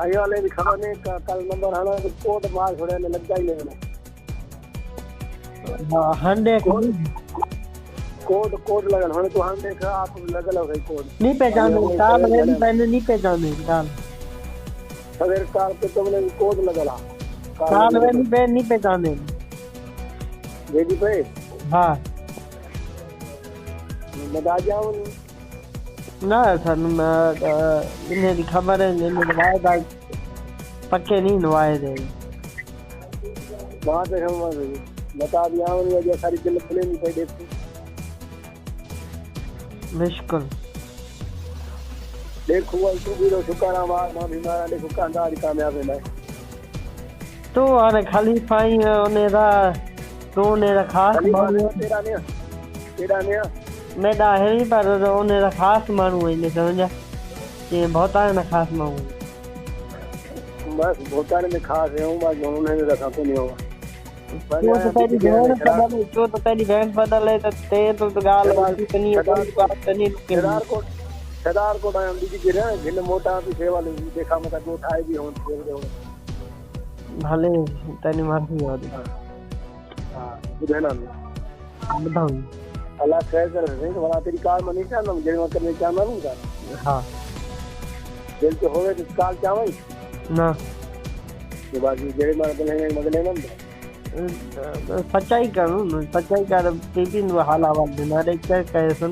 भाई वाले भी खबर नहीं कल नंबर आना तो कोट मार छोड़े ने लग जाई लेना हाँ हंडे कोट लगन होने तो हम देख आप लगल हो गई कोट नहीं पहचाने काल वेली पहने नहीं पहचाने काल सवेर काल के तुमने कोट लगला काल वेली पहन नहीं पहचाने भेजी पे हाँ बता जाऊं ना सन इन्हें दी खबर है इन्हें नवाए दा पक्के नहीं नवाए दे वहां से हम बता दिया हूं ये सारी दिल खुले नहीं पे देखते मुश्किल देखो वो तू भी तो शुक्राना मां भी मारा देखो कांदारी कामयाब है तो आने खाली फाई ओने दा तो ने दा खास मानू तेरा ने मैं दा है नहीं पर ओने दा खास मानू है ने समझा कि बहुत आने खास मानू बस भोताने में खास है हूं बाकी उन्होंने रखा तो नहीं होगा तो पहली बहन बदल है ते तो गाल बाकी तनी बात तनी सरदार को टाइम दी गिरे गिल मोटा भी सेवा ले देखा मत जो उठाए भी हों भले तनी मर्जी हो हां बुझे ना बताऊं अल्लाह खैर कर रहे हैं वाला तेरी कार में नहीं चाहना मुझे मैं करने चाहना हूं हां दिल तो होवे तो काल चावई ना ये बाकी जेड़े मार बदले ना सच्चाई करूं सच्चाई कर पीपी हाल आवाज देना रे क्या कहे सुन